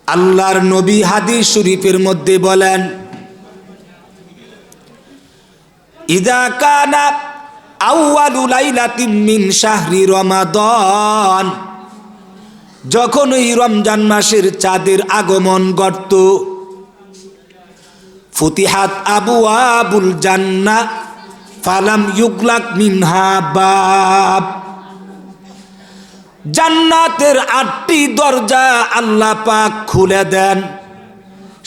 আল্লাহর নবী হাদিস শরীফের মধ্যে বলেন, ইযা কানা আউয়ালু লাইলাতিন মিন শাহরি রমাদান, যখন এই রমজান মাসের চাঁদের আগমন ঘটত, ফুতিহাত আবওয়াবুল জান্নাহ ফালাম ইউগলাক মিনহা বাব, জান্নাতের 8টি দরজা আল্লাহ পাক খুলে দেন।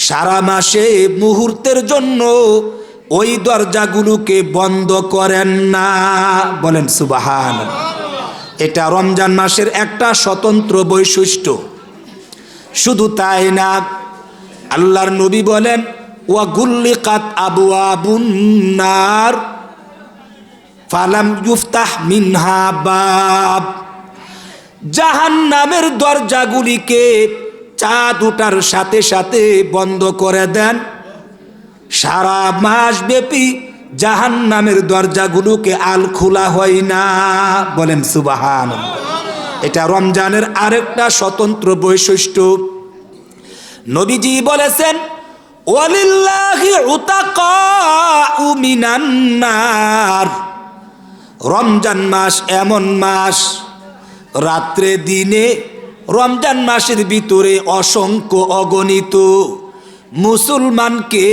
সারা মাসে মুহূর্তের জন্য ওই দরজাগুলোকে বন্ধ করেন না। বলেন সুবহানাল্লাহ। এটা রমজান মাসের একটা স্বতন্ত্র বৈশিষ্ট্য। শুধু তাই না, আল্লাহর নবী বলেন, ওয়া গুল্লিকাত আবওয়াবুন নার ফালাম ইফতাহ মিনহা বাব, জাহান্নামের দরজাগুলিকে চাঁদ ওঠার সাথে সাথে বন্ধ করে দেন। সারা মাস ব্যাপী জাহান্নামের দরজাগুলোকে আল খোলা হয় না। বলেন সুবহানাল্লাহ। এটা রমজানের আরেকটা স্বতন্ত্র বৈশিষ্ট্য। নবীজি বলেছেন, ওয়ালিল্লাহি উতাকাউ মিনান নার, রমজান মাস এমন মাস, রাত্রে দিনে রমজান মাসের ভিতরে অসংখ্য অগণিত মুসলমানকে,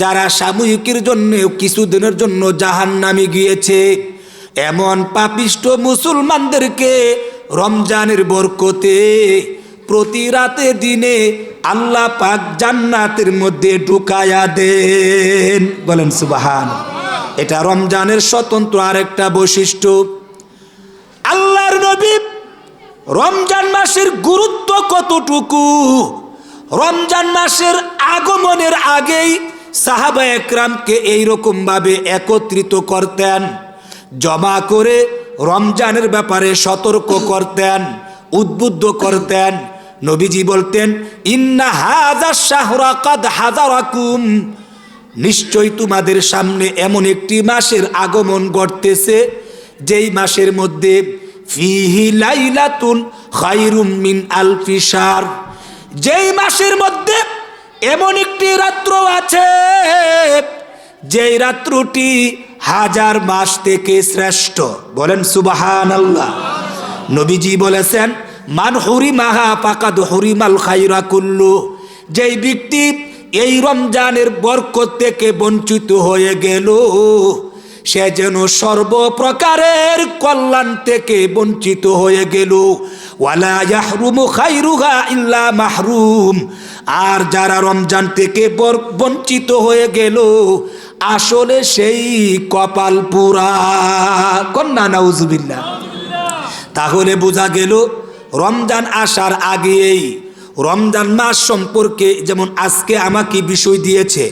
যারা সাময়িকের জন্য কিছুদিনের জন্য জাহান্নামে গিয়েছে, এমন পাপিষ্ট মুসলমানদেরকে রমজানের বরকতে প্রতি রাতে দিনে আল্লাহ পাক জান্নাতের মধ্যে ঢুকায়া দেন। বলেন সুবহানাল্লাহ। এটা রমজানের স্বতন্ত্র আরেকটা বৈশিষ্ট্য। আল্লাহর নবী রমজান মাসের গুরুত্ব কতটুকু, রমজান মাসের আগমনের আগেই সাহাবা একরামকে এইরকম ভাবে একত্রিত করতেন, জমা করে রমজানের ব্যাপারে সতর্ক করতেন, উদ্বুদ্ধ করতেন। নবীজি বলতেন, ইন্না হাযা শাহরা কাদ হাযারাকুম, নিশ্চয় তোমাদের সামনে এমন একটি মাসের আগমন ঘটতেছে, যেই মাসের মধ্যে ফিহি লাইলাতুন খায়রুম মিন আলফি শাহর, যেই মাসের মধ্যে এমন একটি রাত্র আছে, যেই রাত্রটি 1000 মাস থেকে শ্রেষ্ঠ। বলেন সুবহানাল্লাহ। নবীজি বলেছেন, মান হুরিমাহা ফাকাদ হুরিমাল খায়রা কুল্লু, যেই ব্যক্তি এই রমজানের বরকত থেকে বঞ্চিত হয়ে গেল, সে যেন সর্বপ্রকারের কল্যাণ থেকে বঞ্চিত হয়ে গেল। ওয়ালা ইয়াহরুমু খায়রুহা ইল্লা মাহরুম, আর যারা রমজান থেকে বঞ্চিত হয়ে গেল, আসলে সেই কপাল পুরা। কন্যা নাউজুবিল্লাহ। তাহলে বোঝা গেল রমজান আসার আগেই রমজান মাস সম্পর্কে, যেমন আজকে আমাকে বিষয় দিয়েছে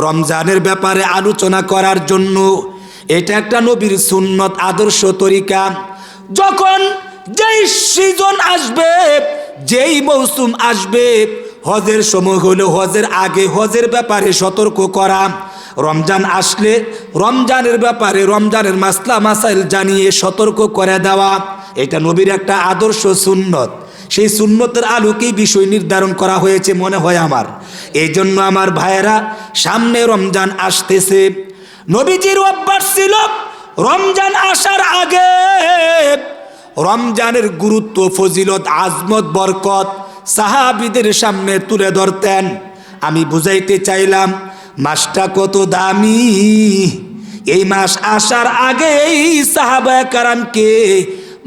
রমজানের ব্যাপারে আলোচনা করার জন্য, এটা একটা নবীর সুন্নত, আদর্শ তরিকা। যখন যেই সিজন আসবে, যেই মৌসুম আসবে, হজের সময় হলে হজের আগে হজের ব্যাপারে সতর্ক করা, রমজান আসলে রমজানের ব্যাপারে রমজানের মাসলা মাসাইল জানিয়ে সতর্ক করে দেওয়া, এটা নবীর একটা আদর্শ সুন্নত। সেই সুন্নতের আলোকেই বিষয় নির্ধারণ করা হয়েছে মনে হয় আমার। এই জন্য আমার ভাইয়েরা, সামনে রমজান আসতেছে, নবীজির অভ্যাস ছিল রমজান আসার আগে রমজানের গুরুত্ব, ফজিলত, আজমত, বরকত সাহাবীদের সামনে তুলে ধরতেন। আমি বুঝাইতে চাইলাম মাসটা কত দামি। এই মাস আসার আগেই সাহাবায়ে কেরামকে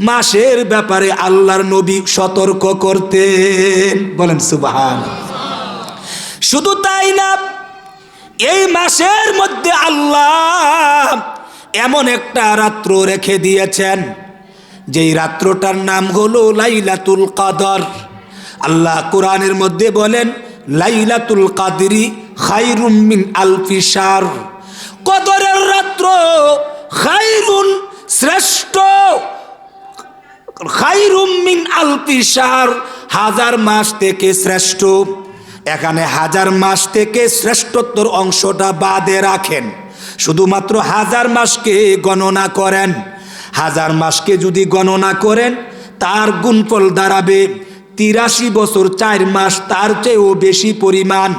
মাসের ব্যাপারে আল্লাহর নবী সতর্ক করতেন। বলেন সুবহানাল্লাহ। শুধু তাই না, এই মাসের মধ্যে আল্লাহ এমন একটা রাত্র রেখে দিয়েছেন, যেই রাত্রটার নাম হলো লাইলাতুল কদর। আল্লাহ কোরআনের মধ্যে বলেন, লাইলাতুল কদরি খায়রুম মিন আলফি শাহর, কদরের রাত্র খায়রুন শ্রেষ্ঠ, খায়রুম মিন আলফি শাহর 1000 মাস থেকে শ্রেষ্ঠ। এখানে 1000 মাস থেকে শ্রেষ্ঠত্বর অংশটা বাদে রাখেন, শুধুমাত্র 1000 মাসকে গণনা করেন। 1000 মাসকে যদি গণনা করেন, তার গুণফল দাঁড়াবে 83 বছর 4 মাস তার চেয়েও বেশি পরিমাণ।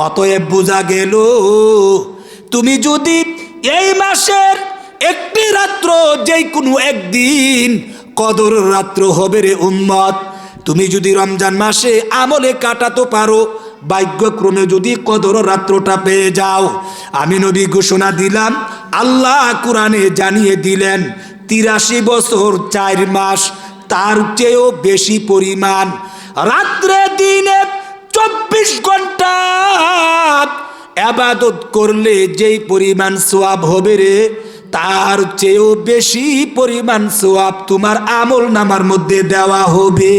অতএব বোঝা গেল তুমি যদি এই মাসের একটি রাত্র, যেই কোনো একদিন কদর রাত্র হবে রে উম্মত, তুমি যদি রমজান মাসে আমলে কাটাতে পারো, ভাগ্যক্রমে যদি কদর রাত্রটা পেয়ে যাও, আমি নবী ঘোষণা দিলাম, আল্লাহ কোরআনে জানিয়ে দিলেন 83 বছর 4 মাস তার চেয়েও বেশি পরিমাণ রাত্রে দিনে 24 ঘন্টা ইবাদত করলে যেই পরিমাণ সওয়াব হবে রে, তার চেয়েও বেশি পরিমাণ সওয়াব তোমার আমল নামার মধ্যে দেওয়া হবে।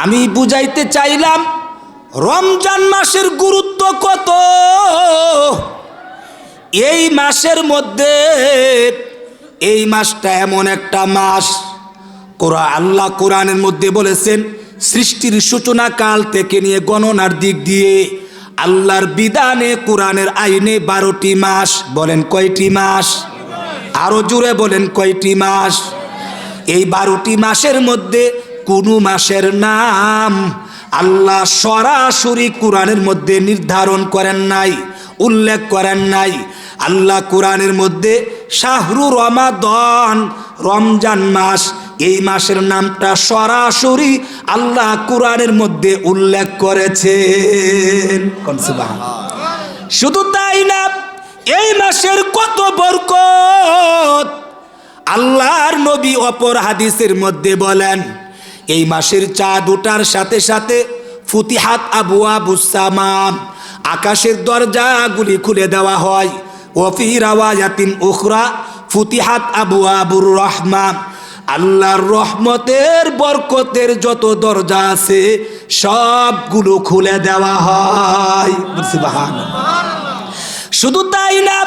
আমি বুঝাইতে চাইলাম রমজান মাসের গুরুত্ব কত। এই মাসের মধ্যে, এই মাসটা এমন একটা মাস, আল্লাহ কোরআনের মধ্যে বলেছেন সৃষ্টির সূচনা কাল থেকে নিয়ে গণনার দিক দিয়ে আল্লাহর বিধানে কোরআনের আইনে 12টি মাস। বলেন কয়টি মাস? আরো জোরে বলেন কয়টি মাস? এই 12টি মাসের মধ্যে কোনো মাসের নাম আল্লাহ সরাসরি কোরআনের মধ্যে নির্ধারণ করেন নাই, উল্লেখ করেন নাই। আল্লাহ কোরআনের মধ্যে শাহরু রমাদান, রমজান মাস, এই মাসের নামটা সরাসরি আল্লাহ কোরআনের মধ্যে উল্লেখ করেছেন। শুধু তাই না, এই মাসের কত বরকত আল্লাহর নবী অপর হাদিসের মধ্যে বলেন, এই মাসের চাঁদ ওঠার সাথে সাথে ফুতিহাত আবওয়াবুস সামা, আকাশের দরজাগুলি খুলে দেওয়া হয়। ওয়াফি রাওয়ায়াতিন উখরা ফুতিহাত আবওয়াবুর রহমা, আল্লাহর রহমতের বরকতের যত দরজা আছে সবগুলো খুলে দেওয়া হয়। সুবহানাল্লাহ। শুধু তাই না,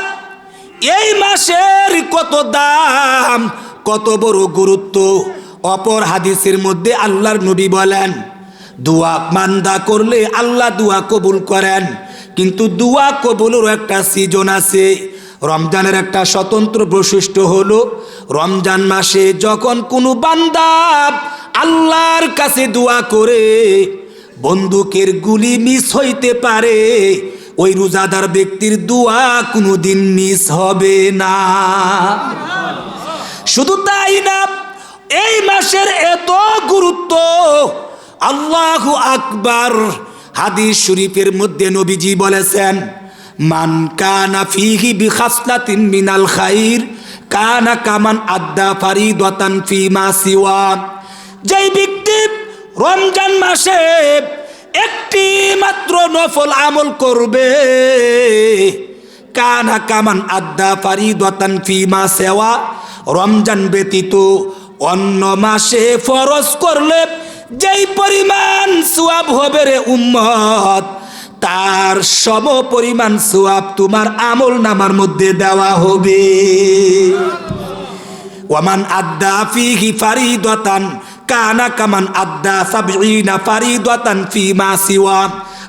এই মাসের কত দাম, কত বড় গুরুত্ব। অপর হাদিসের মধ্যে আল্লাহর নবী বলেন, দোয়া মান্দা করলে আল্লাহ দোয়া কবুল করেন, কিন্তু দোয়া কবুলেরও একটা সিজন আছে। রমজানের একটা স্বতন্ত্র বৈশিষ্ট্য হলো, রমজান মাসে যখন কোনো বান্দা আল্লাহর কাছে দোয়া করে, বন্দুকের গুলি মিস হইতে পারে, ওই রোজাদার ব্যক্তির দোয়া কোনোদিন মিস হবে না। শুধু তাই না, এই মাসের এত গুরুত্ব, আল্লাহু আকবার। হাদিস শরীফের মধ্যে নবীজি বলেছেন, মান কানা ফিহি বিখাসলাতিন মিনাল খাইর কানা কামান আদ্দা ফারিদাতান ফিমা সিওয়া। যেই ব্যক্তি রমজান মাসে একটি মাত্র নফল আমল করবে, কানা কামান আদ্দা ফারিদাতান ফিমা সিওয়া, রমজান ব্যতীত অন্য মাসে ফরজ করলে যেই পরিমাণ সওয়াব হবে রে উম্মত, তার সম পরিমাণ সওয়াব তোমার আমল নামার মধ্যে দেওয়া হবে। ওয়ামান আদ্দা ফিহি ফারিদাতান কানা কামান আদ্দা 70 ফারিদাতান ফিমা সিওয়া।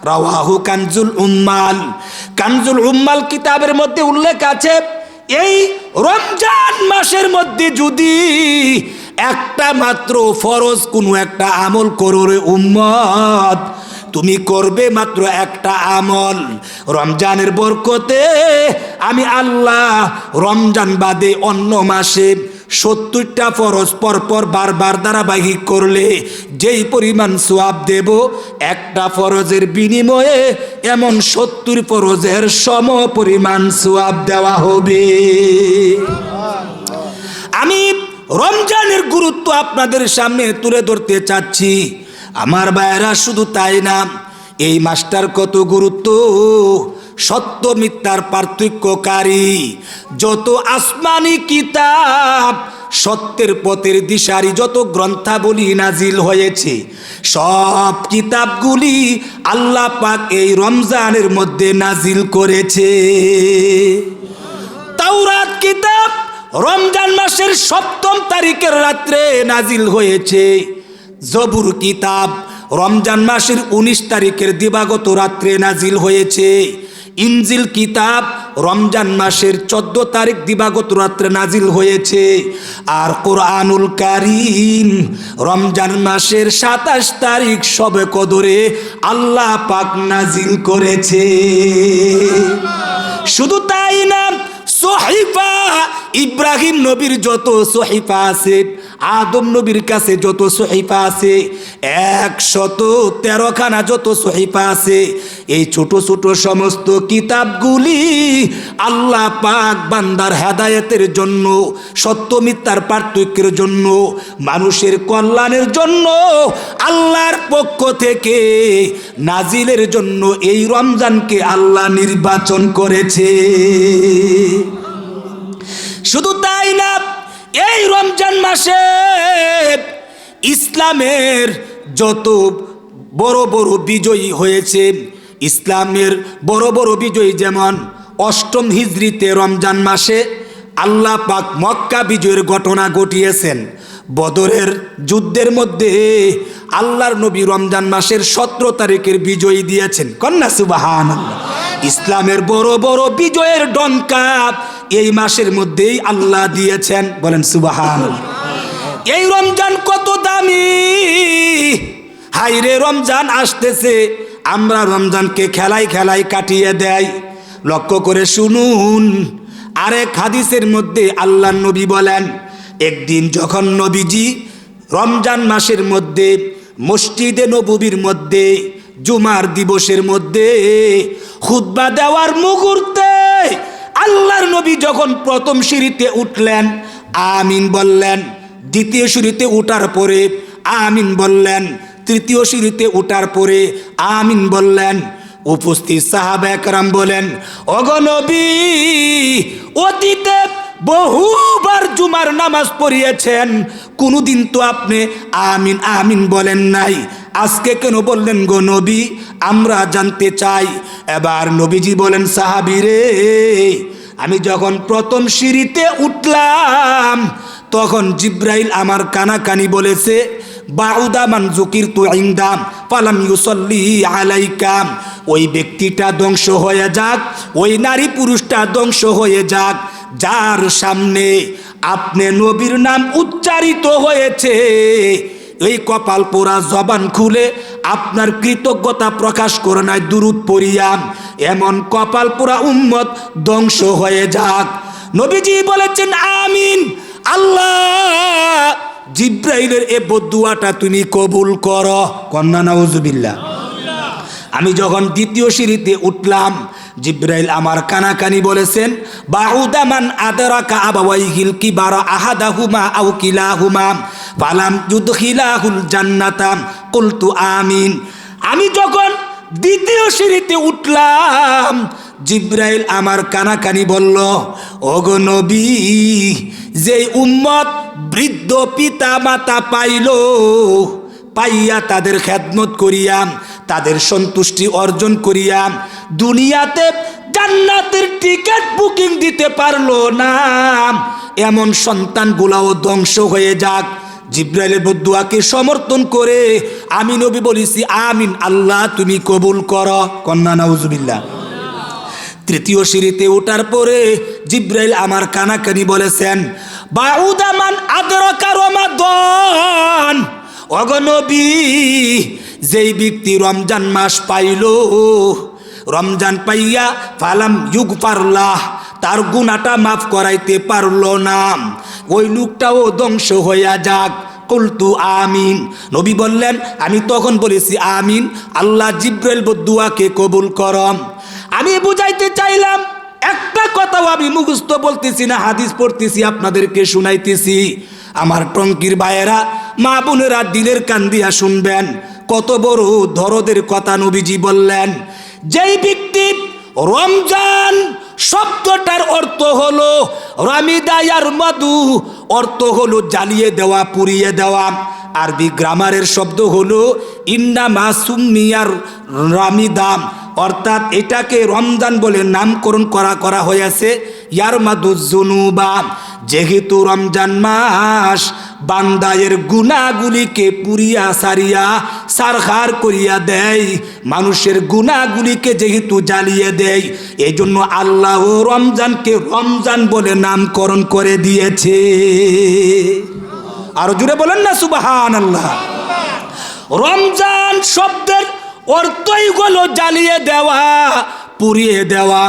রাওয়াহু কানজুল উম্মাল। কানজুল উম্মাল কিতাবের মধ্যে উল্লেখ আছে, এই রমজান মাসের মধ্যে যদি একটা মাত্র ফরজ কোনো একটা আমল করো রে উম্মত, তুমি করবে মাত্র একটা আমল, রমজানের বরকতে আমি আল্লাহ রমজান বাদে অন্য মাসে 70টা ফরজ পরপর বারবার ধারাবাহিক করলে যেই পরিমাণ সওয়াব দেব, একটা ফরজের বিনিময়ে এমন 70 ফরজের সম পরিমাণ সওয়াব দেওয়া হবে। আমি রমজানের গুরুত্ব আপনাদের সামনে তুলে ধরতে চাচ্ছি আমার ভাইয়েরা। শুধু তাই না, এই মাসটার কত গুরুত্ব, সত্য মিথ্যার পার্থক্যকারী যত আসমানি কিতাব, সত্যের পথের দিশারি যত গ্রন্থাবলী নাজিল হয়েছে, সব কিতাবগুলি আল্লাহ পাক এই রমজানের মধ্যে নাজিল করেছে। কিতাব রমজান মাসের 7ম তারিখের রাত্রে নাজিল হয়েছে। জবুর কিতাব রমজান মাসের 19 তারিখের দিবাগত রাত্রে নাজিল হয়েছে। ইনজিল কিতাব রমজান মাসের 14 তারিখ দিবাগত রাত্রে নাজিল হয়েছে। আর কোরআনুল কারীম রমজান মাসের 27 তারিখ শবে কদরে আল্লাহ পাক নাজিল করেছে। শুধু তাই না, সহিফা ইব্রাহিম নবীর যত সহিফা আছে, আদম নবীর কাছে যত সহিফা আছে, 113খানা যত সহিফা আছে, এই ছোট ছোট সমস্ত কিতাবগুলি আল্লাহ পাক বান্দার হেদায়েতের জন্য, সত্য মিথ্যার পার্থক্যের জন্য, মানুষের কল্যাণের জন্য আল্লাহর পক্ষ থেকে নাজিলের জন্য এই রমজানকে আল্লাহ নির্বাচন করেছে। শুধু তাই না, এই রমজান মাসে ইসলামের যত বড় বড় বিজয়ী হয়েছে, ইসলামের বড় বড় বিজয়ী, যেমন 8ম হিজরিতে রমজান মাসে আল্লাহ পাক মক্কা বিজয়ের ঘটনা ঘটিয়েছেন। বদরের যুদ্ধের মধ্যে আল্লাহর নবী রমজান মাসের 17 তারিখের বিজয়ী দিয়েছেন। কন্যা সুবহানাল্লাহ। ইসলামের বড় বড় বিজয়ের ডঙ্কা এই মাসের মধ্যেই আল্লাহ দিয়েছেন। বলেন সুবহানাল্লাহ। এই রমজান কত দামি! হাইরে, রমজান আসতেছে, আমরা রমজানকে খেলায় খেলায় কাটিয়ে দেয়। লক্ষ্য করে শুনুন, আরেক হাদিসের মধ্যে আল্লাহর নবী বলেন, একদিন যখন নবীজি রমজান মাসের মধ্যে মসজিদে নববীর মধ্যে জুমার দিবসের মধ্যে খুতবা দেওয়ার মুহূর্তে আল্লাহর নবী যখন প্রথম সিঁড়িতে উঠলেন, আমিন বললেন। দ্বিতীয় সিঁড়িতে উঠার পরে আমিন বললেন। তৃতীয় সিঁড়িতে উঠার পরে আমিন বললেন। উপস্থিত সাহাবা একরাম বলেন, ওগো নবী, অতীতে বহুবার জুমার নামাজ পড়িয়েছেন, কোনোদিন তো আপনি আমিন আমিন বলেন নাই, আজকে কেন বললেন গো নবী? আমরা জানতে চাই। এবার নবীজি বলেন, সাহাবীরে, আমি যখন প্রথম সিঁড়িতে উঠলাম তখন জিব্রাইল আমার কানাকানি বলেছে, বাউদা মান যুকিরতু ইনদা ফালাম ইউসাল্লি আলাইকা। ওই ব্যক্তিটা ধ্বংস হয়ে যাক, ওই নারী পুরুষটা ধ্বংস হয়ে যাক, যার সামনে আপনি নবীর নাম উচ্চারিত হয়েছে। এই কপাল পোড়া জবান খুলে আপনার কৃতজ্ঞতা প্রকাশ করে নাই দুরূদ পড়িয়া, এমন কপাল পোড়া উম্মত ধ্বংস হয়ে যাক। নবীজি বলেছেন আমিন। আল্লাহ জিব্রাইলের এ বদুয়াটা তুমি কবুল করো। কন্যা নাউজুবিল্লাহ। আমি যখন দ্বিতীয় সিঁড়িতে উঠলাম, জিব্রাইল আমার কানাকানি বলেছেন, বাউদা মান আদরাকা আবাওয়াইহিল কিবারা আহাদাহুমা আও কিলাহুমা ফালাম ইউদখিলাহুল জান্নাতা কুলতু আমিন। আমি যখন দ্বিতীয় সিঁড়িতে উঠলাম, জিব্রাইল আমার কানাকানি বলল, ওগো নবী, যে উম্মত বৃদ্ধ পিতা মাতা পাইয়া তাদের খেদমত করিয়া, তাদের সন্তুষ্টি অর্জন করিয়া দুনিয়াতে জান্নাতের টিকিট বুকিং দিতে পারলো না, এমন সন্তানগুলাও ধ্বংস হয়ে যাক। জিব্রাইলের বদুয়াকে সমর্থন করে আমি নবী বলেছি আমিন, আল্লাহ তুমি কবুল করো। কন্যা নাউজুবিল্লাহ। তৃতীয় সিঁড়িতে ওঠার পরে জিব্রাইল আমার কানাকানি বলেছেন, বাউদা মান আদরাকা রমাদান। ওগো নবী, যেই ব্যক্তি রমজান মাস পাইল, রমজান পাইয়া ফালাম ইউগফারলাহ, তার গুনাহটা মাফ করাইতে পারলো না, ওই লোকটাও ধ্বংস হইয়া যাক। কুলতু আমিন। নবী বললেন, আমি তখন বলেছি আমিন, আল্লাহ জিব্রাইল বদুয়াকে কবুল করম। আমি বুঝাইতে চাইলাম, একটা কথাও আমি মুখস্থ বলতেছি না, হাদিস পড়তেছি, আপনাদেরকে শুনাইতেছি। আমার টঙ্কির ভাইয়েরা, মা বোনেরা, দিলের কান দিয়া শুনবেন, কত বড় দরদের কথা নবীজি বললেন। যেই ব্যক্তি রমজান শব্দটার অর্থ হলো রামিদায়ার মধু, অর্থ হলো জ্বালিয়ে দেওয়া, পুড়িয়ে দেওয়া। আরবি গ্রামারের শব্দ হলো ইন্নামা সুম্মিয়ার রামিদাম, অর্থাৎ এটাকে রমজান বলে নামকরণ করা হয়েছে ইয়ারমাদুজ্জুনুবা, যেহেতু রমজান মাস বান্দায়ের গুনাহগুলিকে পুরিয়া সারিয়া সারখার করিয়া দেয়, মানুষের গুনাহগুলিকে যেহেতু জ্বালিয়ে দেয়, এই জন্য আল্লাহ রমজানকে রমজান বলে নামকরণ করে দিয়েছে। আরো জুড়ে বলেন না সুবহানাল্লাহ। রমজান শব্দের অর্থই হলো জ্বালিয়ে দেওয়া, পুড়িয়ে দেওয়া।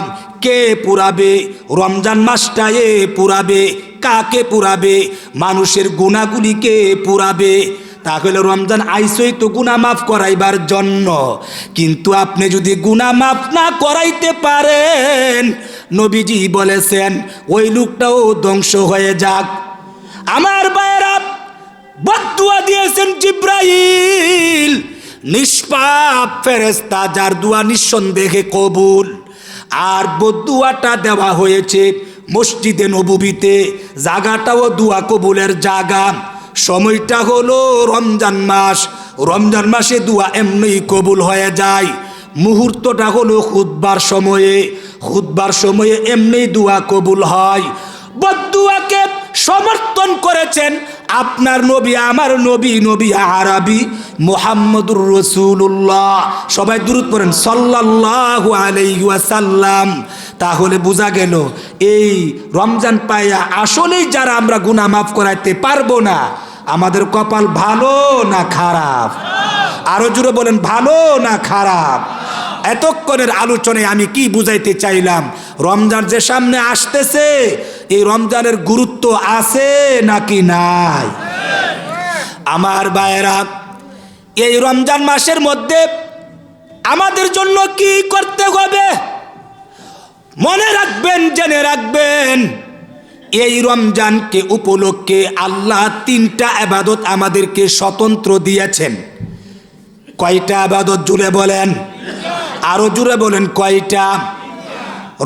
কে পুরাবে? রমজান মাসটা এ পুরাবে। কাকে পুরাবে? মানুষের গুনাহগুলিকে পুরাবে। তাহলে রমজান আইসই তো গুনাহ মাফ করাইবার জন্য, কিন্তু আপনি যদি গুনাহ মাফ না করাইতে পারেন, নবীজি বলেছেন ওই লোকটাও ধ্বংস হয়ে যাক। আমার ভাইয়েরা, বদদুয়া দিয়েছেন জিব্রাইল, নিষ্পাপ ফেরেশতা, যার দোয়া নিঃসন্দেহে কবুল। আর বদদুয়াটা দেওয়া হয়েছে মসজিদে নববীতে, জায়গাটাও দোয়া কবুলের জায়গা। সময়টা হলো রমজান মাস। রমজান মাসে দোয়া এমনি কবুল হয়ে যায়। মুহূর্তটা হলো খুতবার সময়ে, খুতবার সময়ে এমনি দোয়া কবুল হয়। বদদুয়াকে সমর্থন করেছেন আপনার নবী, আমার নবী, নবী আরবি মুহাম্মদুর রাসূলুল্লাহ। সবাই দুরূদ পড়েন সাল্লাল্লাহু আলাইহি ওয়াসাল্লাম। তাহলে বোঝা গেল এই রমজান পাইয়া আসলেই যারা আমরা গুনাহ মাফ করাইতে পারবো না, আমাদের কপাল ভালো না খারাপ? আরো জোরে বলেন, ভালো না খারাপ? এতক্ষণের আলোচনায় আমি কি বুঝাইতে চাইলাম? রমজান যে সামনে আসতেছে, এই রমজানের গুরুত্ব আছে নাকি নাই? আমার ভাইয়েরা, এই রমজান মাসের মধ্যে আমাদের জন্য কি করতে হবে মনে রাখবেন, জেনে রাখবেন। এই রমজানকে উপলক্ষে আল্লাহ 3টা ইবাদত আমাদেরকে স্বতন্ত্র দিয়েছেন। কয়টা ইবাদত জুড়ে বলেন? আরো জুড়ে বলেন, কয়টা?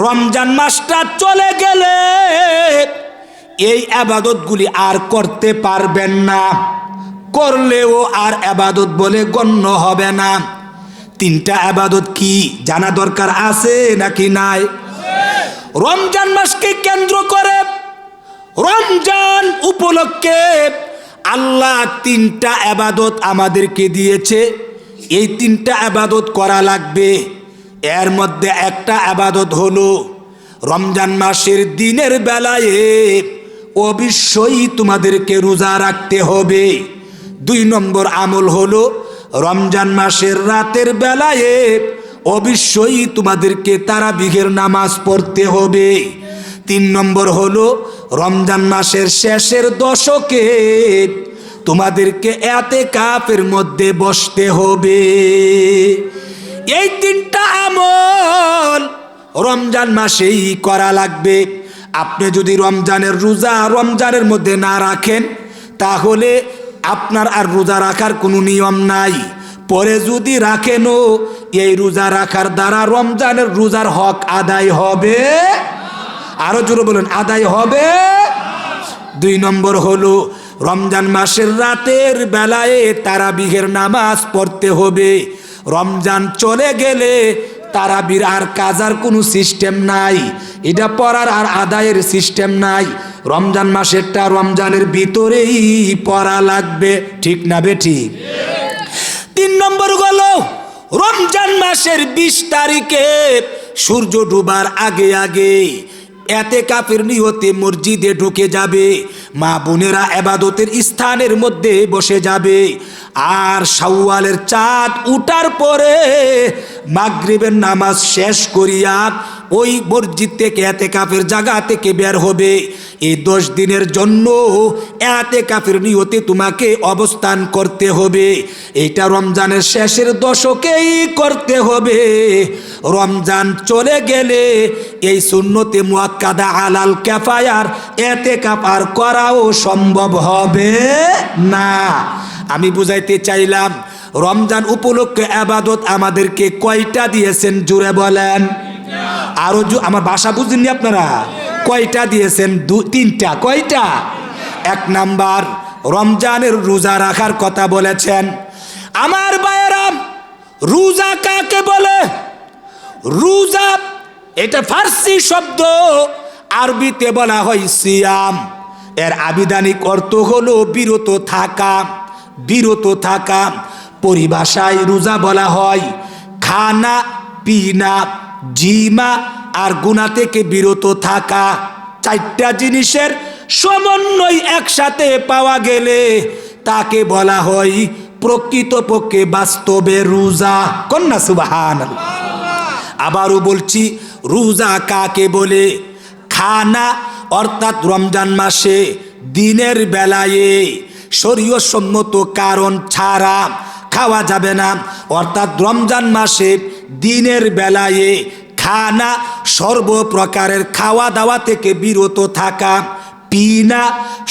রমজান মাসটা চলে গেলে এই ইবাদতগুলি আর করতে পারবেন না, করলেও আর ইবাদত বলে গণ্য হবে না। 3টা ইবাদত কি জানা দরকার আছে নাকি নাই? রমজান মাসকে কেন্দ্র করে, রমজান উপলক্ষে আল্লাহ 3টা ইবাদত আমাদেরকে দিয়েছে। এই 3টা ইবাদত করা লাগবে। এর মধ্যে একটা ইবাদত হলো রমজান মাসের দিনের বেলায় অবশ্যই তোমাদেরকে রোজা রাখতে হবে। 2 নম্বর আমল হলো রমজান মাসের রাতের বেলায় অবশ্যই তোমাদেরকে তারাবিহের নামাজ পড়তে হবে। 3 নম্বর হলো রমজান মাসের শেষের দশকে তোমাদেরকে ইতিকাফের মধ্যে বসতে হবে। এই 3টা আমল রমজান মাসেই করা লাগবে। আপনি যদি রমজানের রোজা রমজানের মধ্যে না রাখেন, তাহলে আপনার আর রোজা রাখার কোনো নিয়ম নাই। পরে যদি রাখেনও, এই রোজা রাখার দ্বারা রমজানের রোজার হক আদায় হবে। আরো জোরে বলেন, আদায় হবে। 2 নম্বর হলো রমজান মাসের রাতের বেলায় তারাবিহের নামাজ পড়তে হবে। রমজান চলে গেলে তারাবির আর কাজার কোনো সিস্টেম নাই, এটা পড়ার আর আদায়ের সিস্টেম নাই। রমজান মাসেরটা রমজানের ভিতরেই পড়া লাগবে, ঠিক না বেঠিক? 3 নম্বর হলো রমজান মাসের 20 তারিখে সূর্য ডুবার আগে আগে ইতিকাফের নিয়তে মসজিদে ঢুকে যাবে। মা বোনেরা ইবাদতের স্থানের মধ্যে বসে যাবে। আর শাওয়ালের চাঁদ উঠার পরে মাগরিবের নামাজ শেষ করিয়া ওই মসজিদ থেকে ইতিকাফের জায়গা থেকে বের হবে। এই 10 দিনের জন্য ইতিকাফের নিয়তে তোমাকে অবস্থান করতে হবে। এটা রমজানের শেষের দশকেই করতে হবে। রমজান চলে গেলে এই সুন্নতে মুআক্কাদা আলাল কিফায়ার ইতিকাফ আর করাও সম্ভব হবে না। আমি বুঝাইতে চাইলাম রমজান উপলক্ষে ইবাদত আমাদেরকে কয়টা দিয়েছেন জুড়ে বলেন? আরো আমার ভাষা বুঝেননি আপনারা? কয়টা দিয়েছেন? 3টা। কয়টা? 1 নাম্বার রমজানের রোজা রাখার কথা বলেছেন। আমার ভাইয়েরা, রোজা কাকে বলে? রোজা এটা ফার্সি শব্দ, আরবিতে বলা হয় সিয়াম। এর আবিধানিক অর্থ হলো বিরত থাকা, বিরত থাকা। পরিভাষায় রোজা বলা হয় খানা পিনা জিমা আর গুনাহ থেকে বিরত থাকা। চারটা জিনিসের সমন্বয় একসাথে পাওয়া গেলে তাকে বলা হয় প্রকৃতপক্ষে বাস্তবে রোজা। কন্যা সুবহানাল্লাহ। আবারও বলছি, রোজা কাকে বলে? খানা অর্থাৎ রমজান মাসে দিনের বেলায় শরীয়ত সম্মত কারণ ছাড়া খাওয়া যাবে না, অর্থাৎ রমজান মাসে দিনের বেলায় খানা সর্বপ্রকারের খাওয়া দাওয়া থেকে বিরত থাকা, পিনা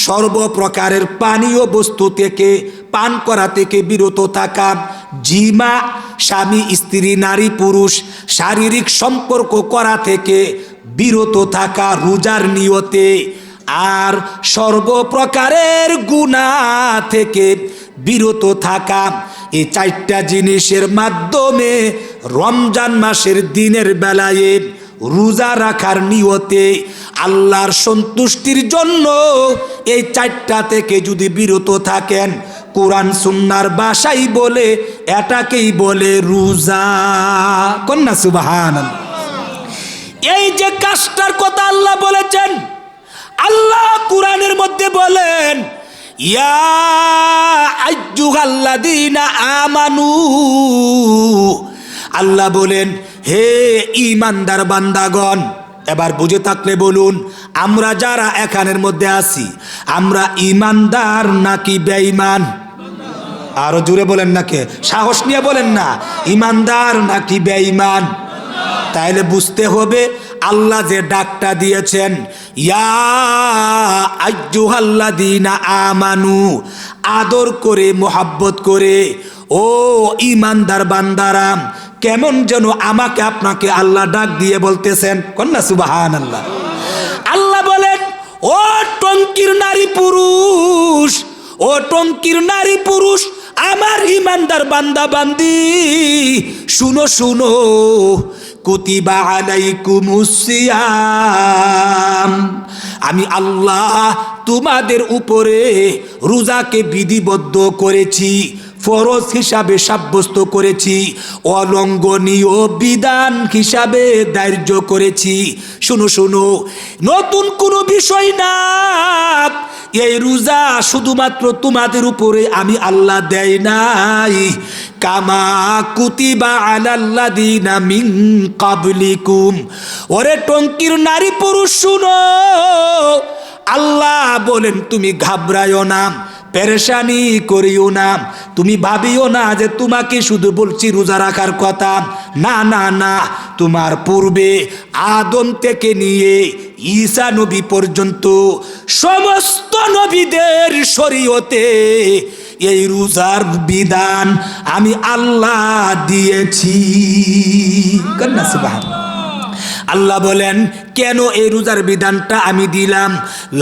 সর্বপ্রকারের পানীয় বস্তু থেকে পান করা থেকে বিরত থাকা, জিমা স্বামী স্ত্রী নারী পুরুষ শারীরিক সম্পর্ক করা থেকে বিরত থাকা রোজার নিয়তে, আর সর্বপ্রকারের গুনাহ থেকে বিরত থাকা। এই চারটা জিনিসের মাধ্যমে রমজান মাসের দিনের বেলায় রোজা রাখার নিয়তে আল্লাহর সন্তুষ্টির জন্য এই চারটা থেকে যদি বিরত থাকেন, কোরআন সুন্নাহর ভাষায় বলে এটাকেই বলে রোজা। কন্যা সুবহানাল্লাহ। এই যে কাজটার কথা আল্লাহ বলেছেন, আল্লাহ কোরআনের মধ্যে বলেন ইয়া আইয়ুহাল্লাযীনা আমানু, আল্লাহ বলেন হে ঈমানদার বান্দাগণ। এবার বুঝে থাকলে বলুন, আমরা যারা এখানের মধ্যে আছি আমরা ঈমানদার নাকি বেঈমান? আরো জোরে বলেন নাকি, সাহস নিয়ে বলেন না, ঈমানদার নাকি বেঈমান? তাইলে বুঝতে হবে আল্লাহ যে ডাকটা দিয়েছেন ইয়া আইয়ুহাল্লাযীনা আমানু, আদর করে মোহাব্বত করে, ও ঈমানদার বান্দারা, কেমন যেন আমাকে আপনাকে আল্লাহ ডাক দিয়ে বলতেছেন। কন্যা সুবহানাল্লাহ। আল্লাহ বলেন ও টঙ্কির নারী পুরুষ, ও টঙ্কির নারী পুরুষ, আমার ঈমানদার বান্দা বান্দি, শুনো শুনো, কুতিবা আলাইকুমুস সিয়াম, আমি আল্লাহ তোমাদের উপরে রোজাকে বিধিবদ্ধ করেছি, ফরজ হিসাবে সাব্যস্ত করেছি, অলঙ্ঘনীয় বিধান হিসাবে ধার্য করেছি। শুনো শুনো, নতুন কোনো বিষয় না। এই রোজা শুধুমাত্র তোমাদের উপরে আমি আল্লাহ দেয় নাই, কামা কুতিবা আলাল্লাযীনা মিন ক্বাবলিকুম। ওরে টঙ্কির নারী পুরুষ শুনো, আল্লাহ বলেন তুমি ঘাবড়ায়ও না, পেরেশানি করিও না, তুমি ভাবিও না যে তোমাকে শুধু বলছি রোজা রাখার কথা। না না না, তোমার পূর্বে আদম থেকে নিয়ে ঈসা নবী পর্যন্ত সমস্ত নবীদের শরীয়তে এই রোজার বিধান আমি আল্লাহ দিয়েছি। কন্যা সুবহানাল্লাহ। আল্লাহ বলেন কেন এই রোজার বিধানটা আমি দিলাম?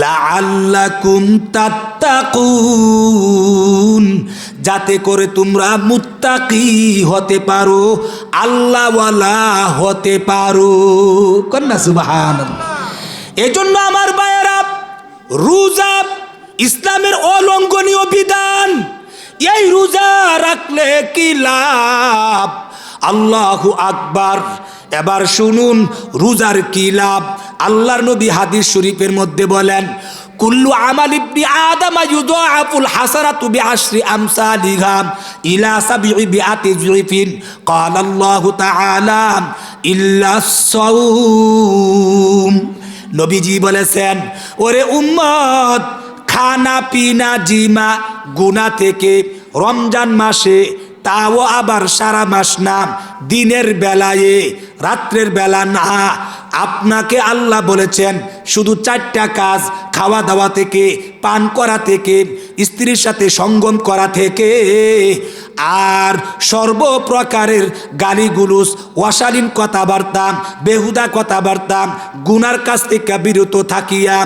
লাআল্লাকুম তাত্তাকুন, যাতে করে তোমরা মুত্তাকি হতে পারো, আল্লাহওয়ালা হতে পারো। কন্যা সুবহানাল্লাহ। এজন্য আমার ভাইয়েরা, রোজা ইসলামের অলঙ্ঘনীয় বিধান। এই রোজা রাখলে কি লাভ? আল্লাহু আকবার। এবার শুনুন রোজার কি লাভ। আল্লাহর নবী হাদিস শরীফের মধ্যে বলেন কুল্লু আমাল ইবনি আদম ইউদাআফুল হাসানাতু বিআশরি আমসালিহা ইলা সাবঈমিআতি যুফিন ক্বালা আল্লাহু তাআলা ইল্লাস সাওম। নবীজি বলেছেন ওরে উম্মত, খানা পিনা জিমা গুনাহ থেকে রমজান মাসে, তাও আবার সারা মাস না, দিনের বেলায় রাত্রের বেলা না, আপনাকে আল্লাহ বলেছেন শুধু চারটা কাজ, খাওয়া দাওয়া থেকে, পান করা থেকে, স্ত্রীর সাথে সঙ্গম করা থেকে, আর সর্বপ্রকারের গালিগুলোস, অশালীন কথাবার্তা, বেহুদা কথাবার্তা, গুনার কাছ থেকে বিরত থাকিয়া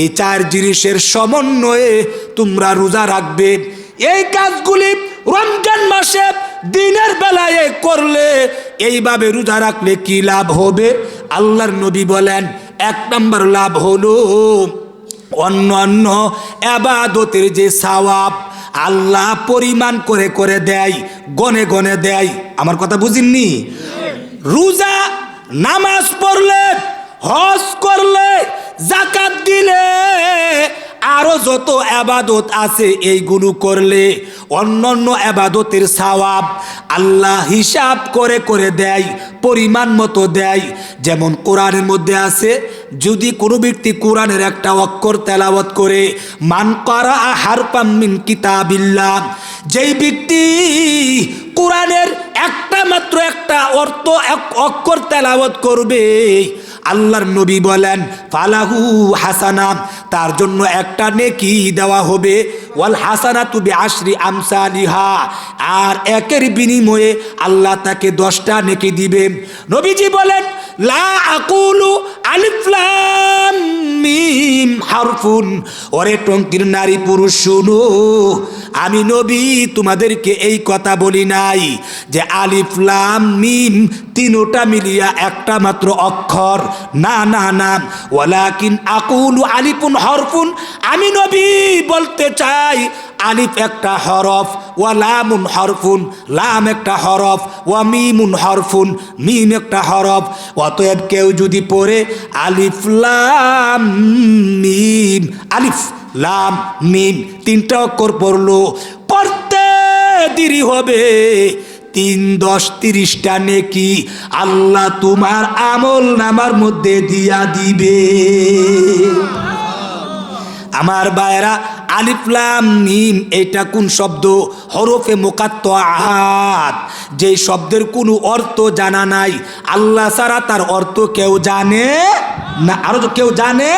এই চার জিনিসের সমন্বয়ে তোমরা রোজা রাখবে। এই কাজগুলি রমজান মাসে দিনের বেলায় করলে, এইভাবে রোজা রাখলে কি লাভ হবে? আল্লাহর নবী বলেন, 1 নম্বর লাভ হলো অন্য ইবাদতের যে সওয়াব আল্লাহ পরিমাণ করে করে দেয়, গনে গনে দেয়। আমার কথা বুঝিননি? রোজা, নামাজ পড়লে, হজ করলে, যাকাত দিলে, আরো যত ইবাদত আছে এইগুলো করলে অন্যান্য ইবাদতের সওয়াব আল্লাহ হিসাব করে করে দেয়, পরিমাণ মতো দেয়। যেমন কোরআনের মধ্যে আছে, যদি কোনো ব্যক্তি কোরআনের একটা অক্ষর তেলাওয়াত করে, মান ক্বারা হারফাম মিন কিতাবিল্লাহ, যেই ব্যক্তি কোরআনের মাত্র একটা অক্ষর তেলাওয়াত করবে, আল্লাহর নবী বলেন ফালাহু হাসানা, তার জন্য একটা নেকি দেওয়া হবে। ওয়াল হাসানাতু বিআশরি আমসালিহা, আর একের বিনিময়ে আল্লাহ তাকে 10টা নেকি দিবে। নবীজি বলেন লা আকুলু আলিফ লাম মিম হারফুন। ওরে টঙ্কির নারী পুরুষ শুনো, আমি নবী তোমাদেরকে এই কথা বলি নাই যে আলিফ লাম মিম তিনটা মিলিয়া একটা মাত্র অক্ষর, না না না। ওয়ালাকিন আকুলু আলিফুন হরফুন, আমি নবী বলতে চাই আলিফ একটা হরফ, ওয়া লামুন হরফুন, লাম একটা হরফ, ওয়া মিমুন হরফুন, মিম একটা হরফ। অতএব কেউ যদি পড়ে আলিফ লাম মিম, আলিফ লাম মিম 3টা অক্ষর পড়লো, পড়তে দেরি হবে 3 10 30টা নেকি আল্লাহ তোমার আমল নামার মধ্যে দিয়া দিবে। আমার ভাইরা, আলিফ লাম মিম এটা কোন শব্দ? হরফে মুকাত্তাআত, যেই শব্দের কোনো অর্থ জানা নাই, আল্লাহ ছাড়া তার অর্থ কেউ জানে না, আরো কেউ জানে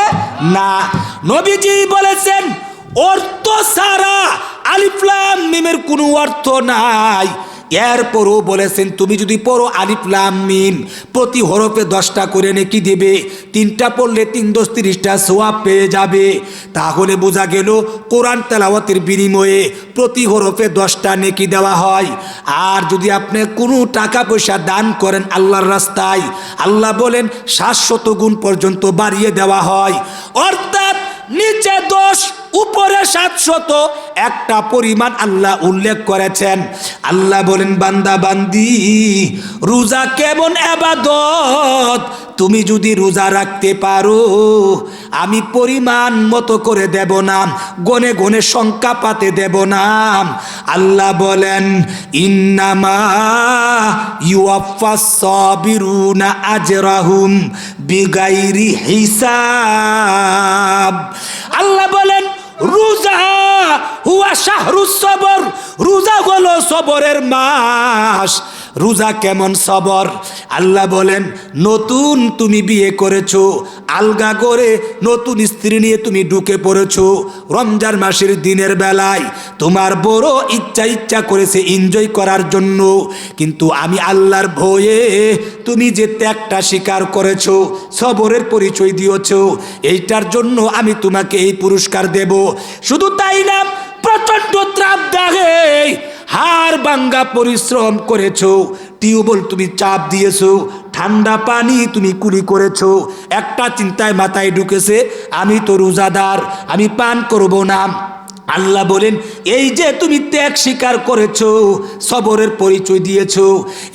না। নবীজি বলেছেন অর্থ ছাড়া আলিফ লাম মিমের কোনো অর্থ নাই। এরপরও বলেছেন তুমি যদি পড়ো আলিফ লাম মিম, প্রতি হরফে 10টা করে নেকি দেবে, 3টা পড়লে 3 10 30টা সওয়াব পেয়ে যাবে। তাহলে বোঝা গেল কোরআন তেলাওয়াতের বিনিময়ে প্রতি হরফে 10টা নেকি দেওয়া হয়। আর যদি আপনি কোনো টাকা পয়সা দান করেন আল্লাহর রাস্তায়, আল্লাহ বলেন 700 গুণ পর্যন্ত বাড়িয়ে দেওয়া হয়। অর্থাৎ নিচে 10 উপরে 700, একটা পরিমাণ আল্লাহ উল্লেখ করেছেন। আল্লাহ বলেন বান্দা বান্দি, রোজা কেমন ইবাদত, তুমি যদি রোজা রাখতে পারো আমি পরিমাণ মতো করে দেব না, গনে গনে সংখ্যা পাতে দেব না। আল্লাহ বলেন ইন্নামা ইউয়াফাস সাবিরুনা আজরাহুম বিগাইরি হিসাব। আল্লাহ বলেন রোজা হুয়া শাহরুস সবর, রোজা হলো সবরের মাস। রোজা কেমন সবর? আল্লাহ বলেন নতুন তুমি বিয়ে করেছো, আলগা করে নতুন স্ত্রী নিয়ে তুমি ঢুকে পড়েছো রমজান মাসের দিনের বেলায়, তোমার বড় ইচ্ছা করেছে এনজয় করার জন্য, কিন্তু আমি আল্লাহর ভয়ে তুমি যে ত্যাগটা স্বীকার করেছো, সবরের পরিচয় দিয়েছো, এইটার জন্য আমি তোমাকে এই পুরস্কার দেব। শুধু তাই না, প্রচন্ড ত্রাপ দাগে হাড় ভাঙ্গা পরিশ্রম করেছো, টিউবওয়েল তুমি চাপ দিয়েছো, ঠান্ডা পানি তুমি কুলি করেছো, একটা চিন্তায় মাথায় ঢুকেছে আমি তো রোজাদার, আমি পান করব না। আল্লাহ বলেন এই যে তুমি ত্যাগ স্বীকার করেছো, সবরের পরিচয় দিয়েছো,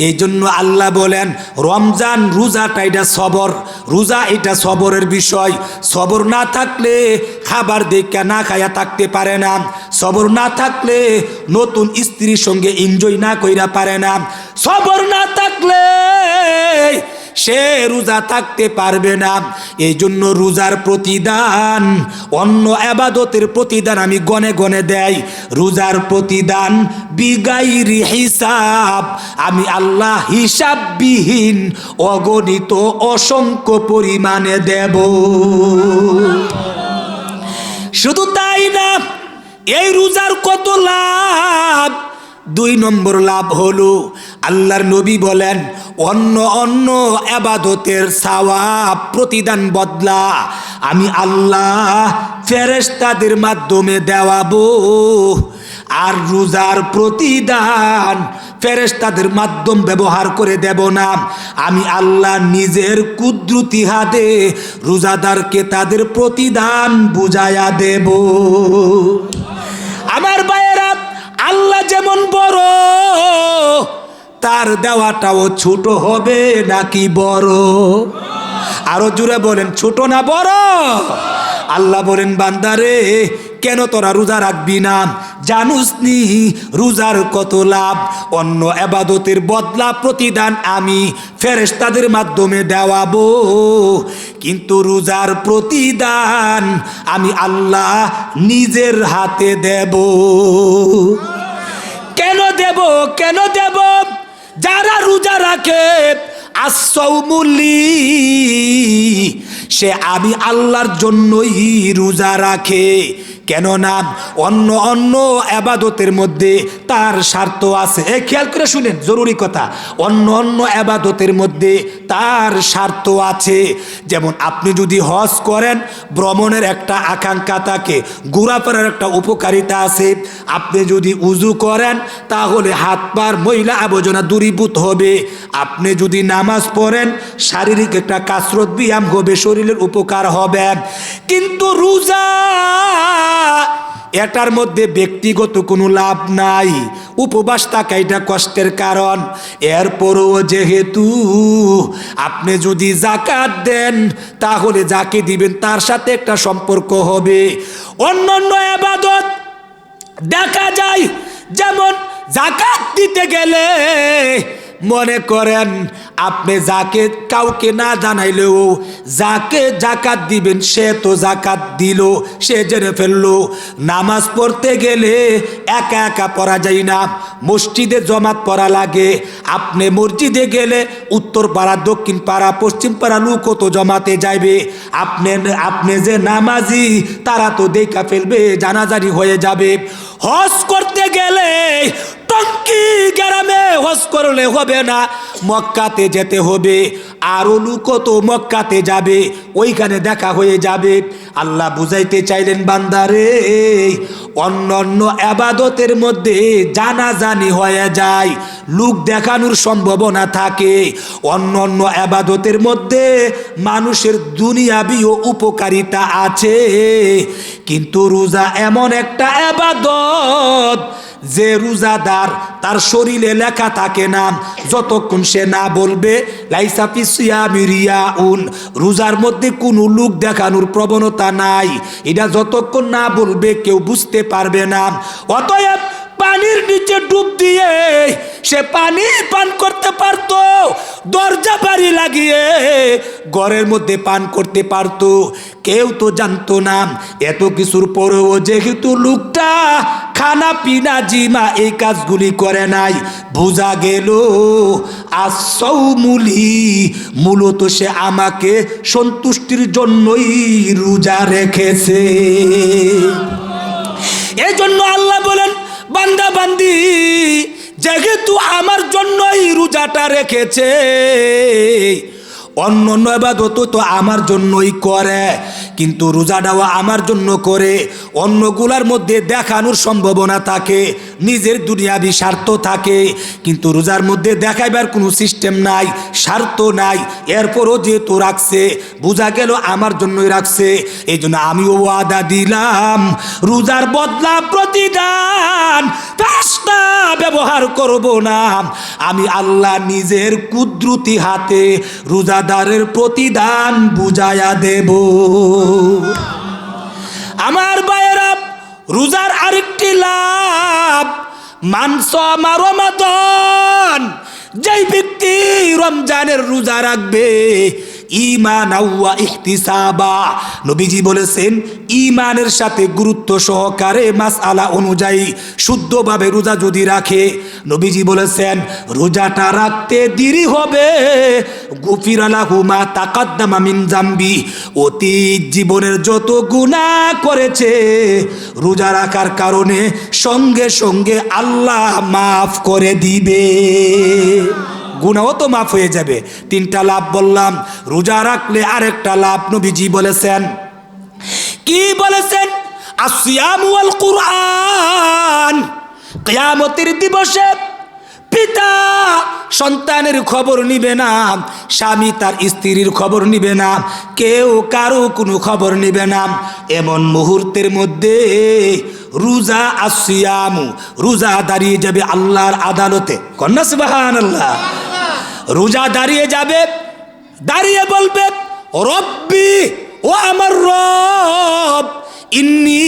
এই জন্য আল্লাহ বলেন রমজান রোজাটা এটা সবর, রোজা এটা সবরের বিষয়। সবর না থাকলে খাবার দেখে না খায়া থাকতে পারে না, সবর না থাকলে নতুন স্ত্রীর সঙ্গে এনজয় না কইরা পারে না, সবর না থাকলে সে রোজা থাকতে পারবে না। এই জন্য রোজার প্রতিদান অন্য ইবাদতের প্রতিদান আমি গনে গনে দেই, রোজার প্রতিদান বিগাইরি হিসাব, আমি আল্লাহ হিসাববিহীন অগণিত অসংখ্য পরিমাণে দেব। শুধু তাই না, এই রোজার কত লাভ। 2 নম্বর লাভ হলো আল্লাহর নবী বলেন অন্য ইবাদতের সওয়াব প্রতিদান বদলা আমি আল্লাহ ফেরেশতাদের মাধ্যমে দেওয়াবো। আর রোজার প্রতিদান ফেরেশতাদের মাধ্যম ব্যবহার করে দেব না, আমি আল্লাহ নিজের কুদরতি হাতে রোজাদারকে তাদের প্রতিদান বুঝায়া দেব। আমার ভাইয়েরা, আল্লাহ যেমন বড়, তার দেওয়াটাও ছোট হবে নাকি বড়? আরো জোরে বলেন, ছোট না বড়? আল্লাহ বলেন, বান্দারে কেন তোরা রোজা রাখবি না? জানুস নি রোজার কত লাভ? অন্য ইবাদতের বদলা প্রতিদান আমি ফেরেশতাদের মাধ্যমে দেওয়াবো, কিন্তু রোজার প্রতিদান আমি আল্লাহ নিজের হাতে দেব। কেন দেব? কেন দেব? যারা রোজা রাখে আসসাউমুলি, সে আমি আল্লাহর জন্যই রোজা রাখে। কেননা অন্য অন্য ইবাদতের মধ্যে তার স্বার্থ আছে। খেয়াল করে শুনেন, জরুরি কথা। অন্য অন্য ইবাদতের মধ্যে তার স্বার্থ আছে। যেমন আপনি যদি হজ করেন, ভ্রমণের একটা আকাঙ্ক্ষা থাকে, ঘোরাফেরার একটা উপকারিতা আছে। আপনি যদি উজু করেন, তাহলে হাত পার ময়লা আবর্জনা দূরীভূত হবে। আপনি যদি নামাজ পড়েন, শারীরিক একটা কাসরত ব্যায়াম হবে, শরীরের উপকার হবে। কিন্তু রোজা, এটার মধ্যে ব্যক্তিগত কোনো লাভ নাই। উপবাস থাকা এটা কষ্টের কারণ। এরপরও যেহেতু আপনি যদি যাকাত দেন, তাহলে যাকে দিবেন তার সাথে একটা সম্পর্ক হবে। অন্যান্য ইবাদত দেখা যায়, যেমন যাকাত দিতে গেলে মনে করেন আপনি যাকে কাউকে না জানাইলেও যাকে যাকাত দিবেন সে তো যাকাত দিল, সে জেনে ফেললো। নামাজ পড়তে গেলে একা একা পড়া যায় না, মসজিদে জমাত পড়া লাগে। আপনি মসজিদে গেলে উত্তর পাড়া, দক্ষিণ পাড়া, পশ্চিম পাড়া লোকও তো জমাতে যাইবে। আপনি যে নামাজি তারা তো দেখা ফেলবে, জানাজানি হয়ে যাবে। হজ করতে গেলে টঙ্কি গ্রামে হজ করলে হবে না, মক্কাতে যেতে হবে। আরো লোক তো মক্কাতে যাবে, ওইখানে দেখা হয়ে যাবে। আল্লাহ বুঝাইতে চাইলেন, বান্দারে অন্য অন্য ইবাদতের মধ্যে জানাজানি হয়ে যায়, লোক দেখানোর সম্ভাবনা থাকে। অন্য অন্য ইবাদতের মধ্যে মানুষের দুনিয়াবিও উপকারিতা আছে। কিন্তু রোজা এমন একটা ইবাদত যে রোজাদার তার শরীরে লেখা থাকে না, যতক্ষণ সে না বলবে লাইসা ফি সিয়ামি রিয়াউন, রোজার মধ্যে কোনো লোক দেখানোর প্রবণতা নাই, এটা যতক্ষণ না বলবে কেউ বুঝতে পারবে না। অতএব পানির নিচে ডুব দিয়ে সে পানি পান করতে পারত, দরজা বাড়ি লাগিয়ে ঘরের মধ্যে পান করতে পারত, কেউ তো জানতো না। এত কিছুর পরেও যেহেতু লোকটা খানা পিনা জিমা এই কাজগুলি করে নাই, বোঝা গেল আসসাউমুলি, মূলত সে আমাকে সন্তুষ্টির জন্যই রোজা রেখেছে। এই জন্য আল্লাহ বলেন, বান্দা বান্দি যেহেতু আমার জন্যই রোজাটা রেখেছে, অন্য অন্য ইবাদত তো আমার জন্যই করে, কিন্তু রোজাটাও আমার জন্য করে। অন্যগুলার মধ্যে দেখানোর সম্ভাবনা থাকে, নিজের দুনিয়াবি স্বার্থ থাকে, কিন্তু রোজার মধ্যে দেখাইবার কোনো সিস্টেম নাই, স্বার্থ নাই। এরপরও যেহেতু রাখছে, বোঝা গেল আমার জন্যই রাখছে। এই জন্য আমিও ওয়াদা দিলাম, রোজার বদলা প্রতিদান ফেরেশতা ব্যবহার করব না, আমি আল্লাহ নিজের কুদরতি হাতে রোজাদারের প্রতিদান বুঝায়া দেব। আমার ভাইয়েরা, রোজার আরেকটি লাভ, মান সামা রমাদান, যেই ব্যক্তি রমজানের রোজা রাখবে ঈমানাও ওয়া ইহতিসাবা, নবীজি বলেছেন ঈমানের সাথে গুরুত্ব সহকারে মাসআলা অনুযায়ী শুদ্ধভাবে রোজা যদি রাখে, নবীজি বলেছেন রোজাটা রাখতে দেরি হবে, গুফিরা লাহু মা তাকাদ্দামা মিন যামবি, অতীত জীবনের যত গুনাহ করেছে রোজা রাখার কারণে সঙ্গে সঙ্গে আল্লাহ মাফ করে দিবে, গুনাহও তো মাফ হয়ে যাবে। তিনটা লাভ বললাম, রোজা রাখলে আরেকটা লাভ নবীজি বলেছেন। কি বলেছেন? আসিয়াম ওয়াল কুরআন, কিয়ামতের দিবসে পিতা সন্তানের খবর নিবে না, স্বামী তার স্ত্রীর খবর নিবে না, কেউ কারো কোনো খবর নিবে না। এমন মুহূর্তের মধ্যে রোজা আসিয়ামু, রোজা দাঁড়িয়ে যাবে আল্লাহর আদালতে। কন্যা সুবহানাল্লাহ। রোজা দাঁড়িয়ে যাবে, দাঁড়িয়ে বলবে রব্বি, ও আমার রব, ইন্নী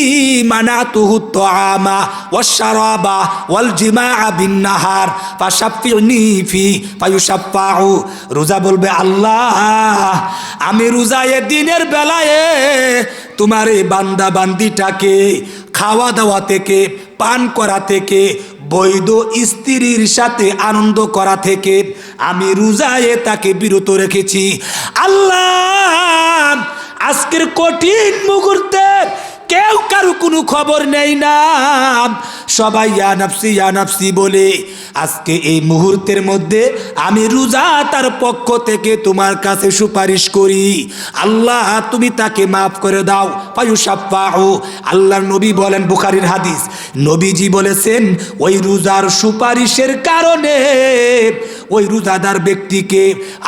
মানাতুহু তুআমা ওয়াশ-শারাবা ওয়াল জিমাআ বিন-নাহার ফাশাফিনি ফি ফায়ুশাফাউ। রোজা বলবে আল্লাহ, আমি রোজা এ দিনের বেলায় তোমার এই বান্দা বান্দিটাকে খাওয়া দাওয়া থেকে, পান করা থেকে, বৈধ স্ত্রীর সাথে আনন্দ করা থেকে আমি রোজায় তাকে বিরত রেখেছি। আল্লাহ, আজকের কঠিন মুহূর্তে কেউ কারো কোনো খবর নেই না, সবাই ইয়া নাফসি বলে আজকে এই মুহূর্তের মধ্যে আমি রোজা তার পক্ষ থেকে তোমার কাছে সুপারিশ করি। আল্লাহ, তুমি তাকে মাফ করে দাও। ফায়ুশাফাউ। আল্লাহর নবী বলেন, বুখারীর হাদিস, নবীজি বলেছেন ওই রোজার সুপারিশের কারণে ওই রোজাদার ব্যক্তিকে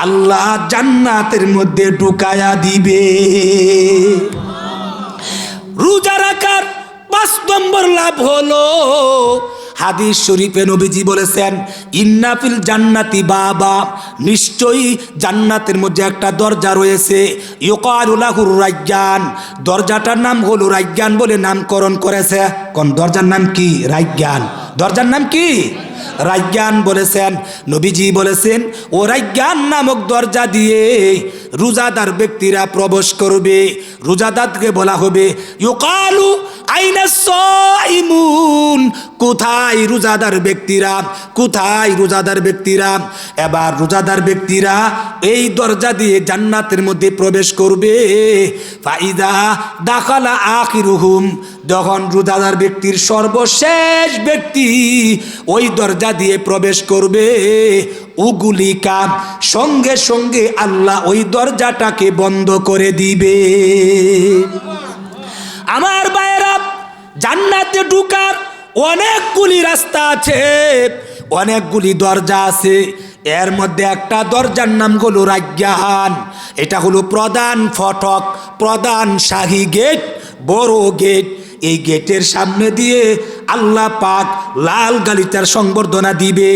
আল্লাহ জান্নাতের মধ্যে ঢুকায়া দিবে। রোজা রাখার 5 নম্বর লাভ হলো, হাদিস শরীফে নবীজি বলেছেন ইন্না ফিল জান্নাতি বাবা, নিশ্চয়ই জান্নাতের মধ্যে একটা দরজা রয়েছে, ইউকালু লাহুর রায়্যান, দরজাটার নাম হলো রায়্যান বলে নামকরণ করেছে। কোন দরজার নাম কি? রায়্যান। দরজার নাম কি? রায়্যান বলেছেন। নবীজি বলেছেন ও রায়্যান নামক দরজা দিয়ে রোজাদার ব্যক্তিরা প্রবেশ করবে। রোজাদারকে বলা হবে ইউকালু আইনা সাইমুন, কোথায় রোজাদার ব্যক্তিরা, কোথায় রোজাদার ব্যক্তিরা? এবার রোজাদার ব্যক্তিরা এই দরজা দিয়ে জান্নাতের মধ্যে প্রবেশ করবে। ফাইদা দাখালা আখিরুহুম, যখন রোজাদার ব্যক্তির সর্বশেষ ব্যক্তি ওই দরজা দিয়ে প্রবেশ করবে, উগুলিকা, সঙ্গে সঙ্গে আল্লাহ ওই দরজাটাকে বন্ধ করে দিবে। আমার ভাইয়েরা, জান্নাতে ঢোকার অনেকগুলি রাস্তা আছে, অনেকগুলি দরজা আছে। এর মধ্যে একটা দরজার নাম হলো রায়্যান। এটা হলো প্রধান ফটক, প্রধান শাহী গেট, বড় গেট। এই গেটের সামনে দিয়ে আল্লাহ পাক লাল গালিচার সংবর্ধনা দিবে,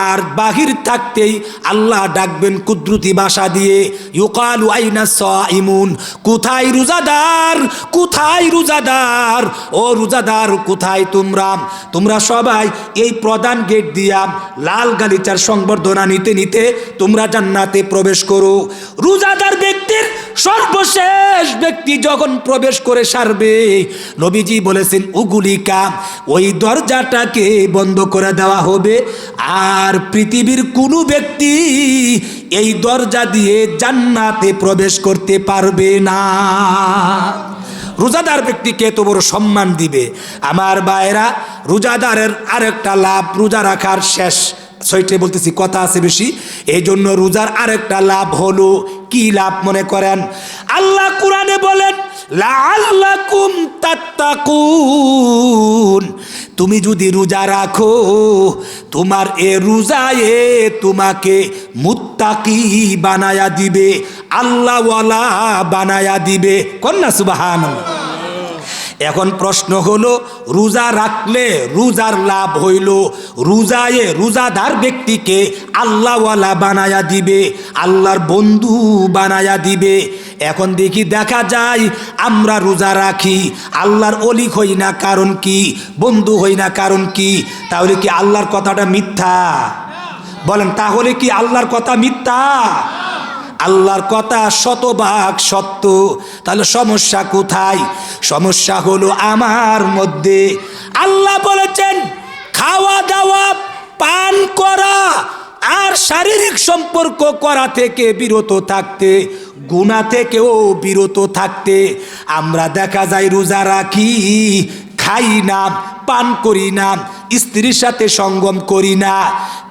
আর বাহির থাকতেই আল্লাহ ডাকবেন কুদরতি ভাষা দিয়ে, ইউকালু আইনা সাইমুন, কোথায় রোজাদার, কোথায় রোজাদার, ও রোজাদার কোথায় তোমরা? তোমরা সবাই এই প্রধান গেট দিয়া লাল গালিচার সংবর্ধনা নিতে নিতে তোমরা জান্নাতে প্রবেশ করো। রোজাদার ব্যক্তির সর্বশেষ ব্যক্তি যখন প্রবেশ করে সারবে, নবীজি বলেছেন উগুলিকা, ওই দরজাটাকে বন্ধ করে দেওয়া হবে, আর পৃথিবীর কোনো ব্যক্তি এই দরজা দিয়ে জান্নাতে প্রবেশ করতে পারবে না। রোজাদার ব্যক্তিকে এত বড় সম্মান দিবে। আমার ভাইয়েরা, রোজাদারের আরেকটা লাভ, রোজা রাখার শেষ ছয়টে বলতেছি, কথা আছে বেশি, এই জন্য রোজার আরেকটা লাভ হলো, কি লাভ মনে করেন? আল্লাহ কোরআনে বলেন লাআল্লাকুম তাত্তাকুন, তুমি যদি রোজা রাখো, তোমার এ রোজায়ে তোমাকে মুত্তাকি বানায়া দিবে, আল্লাহওয়ালা বানায়া দিবে। কন্যা সুবহানাল্লাহ। এখন প্রশ্ন হলো, রোজা রাখলে রোজার লাভ হইল, রোজায়ে রোজাদার ব্যক্তিকে আল্লাহওয়ালা বানায়া দিবে, আল্লাহর বন্ধু বানায়া দিবে। এখন দেখি, দেখা যায় আমরা রোজা রাখি, আল্লাহর অলি হই না, কারণ কি? বন্ধু হই না, কারণ কি? তাহলে কি আল্লাহর কথাটা মিথ্যা? বলেন, তাহলে কি আল্লাহর কথা মিথ্যা? আল্লাহর কথা শতভাগ সত্য। তাহলে সমস্যা কোথায়? সমস্যা হলো আমার মধ্যে। আল্লাহ বলেছেন খাওয়া দাওয়া, পান করা আর শারীরিক সম্পর্ক করা থেকে বিরত থাকতে, গুনাহ থেকেও বিরত থাকতে। আমরা দেখা যায় রোজা রাখি, খাই না, পান করি না, স্ত্রীর সাথে সঙ্গম করি না,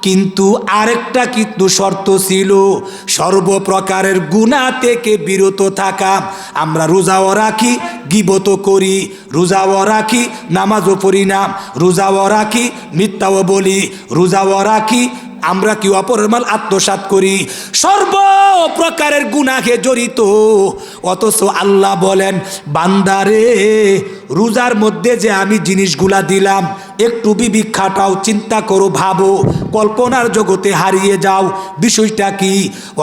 কিন্তু আরেকটা কিন্তু শর্ত ছিল, সর্বপ্রকারের গুনাহ থেকে বিরত থাকা। আমরা রোজাও রাখি, গীবতও করি, রোজাও রাখি, নামাজও পড়ি না, রোজাও রাখি, মিথ্যাও বলি, রোজাও রাখি, আমরা কি অপরের মাল আত্মসাৎ করি, সর্বপ্রকারের গুনাহে জড়িত। অথচ আল্লাহ বলেন, বান্দারে রোজার মধ্যে যে আমি জিনিসগুলা দিলাম, একটু বিবেক খাটাও, চিন্তা করো, ভাবো, কল্পনার জগতে হারিয়ে যাও। বিষয়টা কি?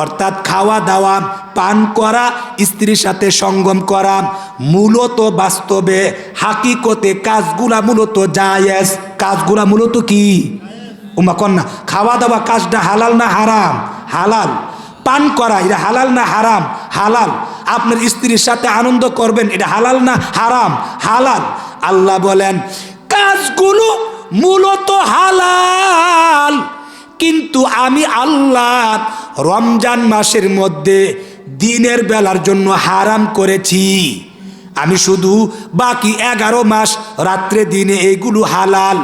অর্থাৎ খাওয়া দাওয়া, পান করা, স্ত্রীর সাথে সঙ্গম করা, মূলত বাস্তবে হাকিকতে কাজগুলা মূলত জায়েজ, কাজগুলা মূলত কি? উমা কন্যা, খাওয়া দাওয়া কাজটা হালাল না হারাম? হালাল। পান করা এটা হালাল না হারাম? হালাল। আপনার স্ত্রীর সাথে আনন্দ করবেন, এটা হালাল না হারাম? হালাল। আল্লাহ বলেন কাজগুলো মূলত হালাল, কিন্তু আমি আল্লাহ রমজান মাসের মধ্যে দিনের বেলার জন্য হারাম করেছি। আমি শুধু বাকি 11 মাস রাত্রে দিনে এইগুলো হালাল,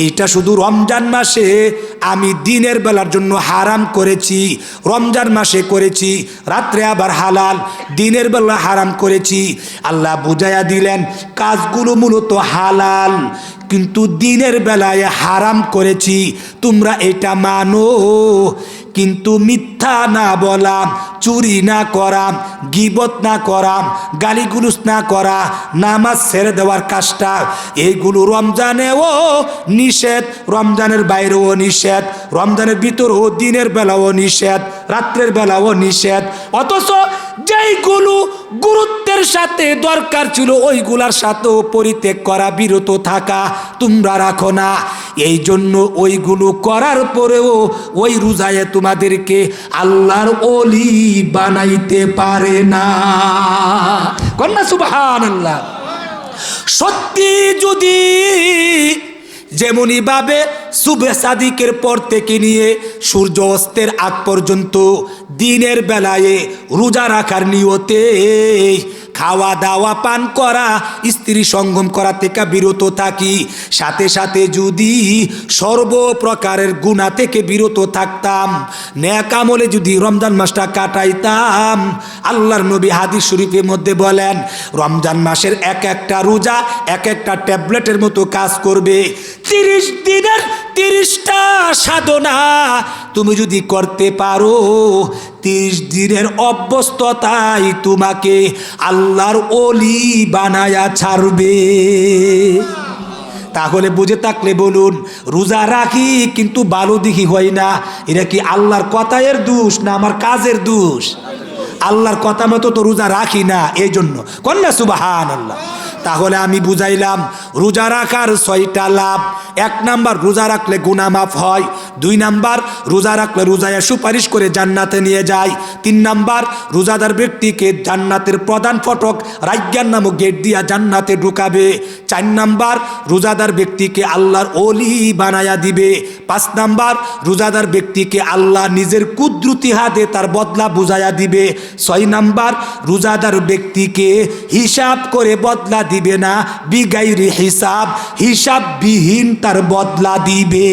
এইটা শুধু রমজান মাসে আমি দিনের বেলার জন্য হারাম করেছি। রমজান মাসে করেছি, রাত্রে আবার হালাল, দিনের বেলা হারাম করেছি। আল্লাহ বুঝাইয়া দিলেন কাজগুলো মূলত হালাল, কিন্তু দিনের বেলায় হারাম করেছি, তোমরা এটা মানো। কিন্তু মিথ্যা না বলা, চুরি না করা, গীবত না করা, গালিগুলুস না করা, নামাজ ছেড়ে দেওয়ার কাজটা, এইগুলো রমজানেও নিষেধ, রমজানের বাইরেও নিষেধ, রমজানের ভিতরেও দিনের বেলাও নিষেধ, রাত্রের বেলাও নিষেধ। অথচ যেইগুলো গুরুত্বের সাথে দরকার ছিল ওইগুলার সাথেও পরিত্যাগ করা, বিরত থাকা তোমরা রাখো না। এই জন্য ওইগুলো করার পরেও ওই রোজায় তোমাদেরকে আল্লাহর ওলি বানাইতে পারে না। কন্যা সুবহানাল্লাহ। সত্যি যদি যেমনই ভাবে সুবে সাদিকের পর থেকে নিয়ে সূর্য অস্তের আগ পর্যন্ত দিনের বেলায় রোজা রাখার নিয়তে খাওয়া দাওয়া, পান করা, স্ত্রী সঙ্গম করা থেকে বিরত থাকি, সাথে সাথে যদি সর্বপ্রকারের গুনাহ থেকে বিরত থাকতাম, নেক আমলে যদি রমজান মাসটা কাটাইতাম, আল্লাহর নবী হাদিস শরীফের মধ্যে বলেন রমজান মাসের এক একটা রোজা এক একটা ট্যাবলেটের মতো কাজ করবে। 30 দিনের 30টা সাধনা তুমি যদি করতে পারো, 30 দিনের অভ্যস্ততাই তোমাকে আল্লাহর ওলি বানায়া ছাড়বে। তাহলে বুঝে থাকলে বলুন, রোজা রাখি কিন্তু ভালো দেখি হয় না, এটা কি আল্লাহর কথার দোষ না আমার কাজের দোষ? আল্লাহর কথা মতো তো রোজা রাখি না, এই জন্য। কন্যা সুবহানাল্লাহ। তাহলে আমি বুঝাইলাম রোজা রাখার 6টা লাভ। 1 নাম্বার, রোজা রাখলে গুনাহ মাফ হয়। 2 নাম্বার, রোজা রাখলে রোজায় সুপারিশ করে জান্নাতে নিয়ে যায়। 3 নাম্বার, রোজাদার ব্যক্তিকে জান্নাতের প্রধান ফটক রায়্যান নামক গেট দিয়া জান্নাতে ঢুকাবে। 4 নাম্বার, রোজাদার ব্যক্তিকে আল্লাহর ওলি বানায়া দিবে। 5 নাম্বার, রোজাদার ব্যক্তিকে আল্লাহ নিজের কুদরতি হাতে তার বদলা বুঝাইয়া দিবে। 6 নাম্বার, রোজাদার ব্যক্তিকে হিসাব করে বদলা দিবে না, বিগাইরি হিসাব, হিসাববিহীন তার বদলা দিবে।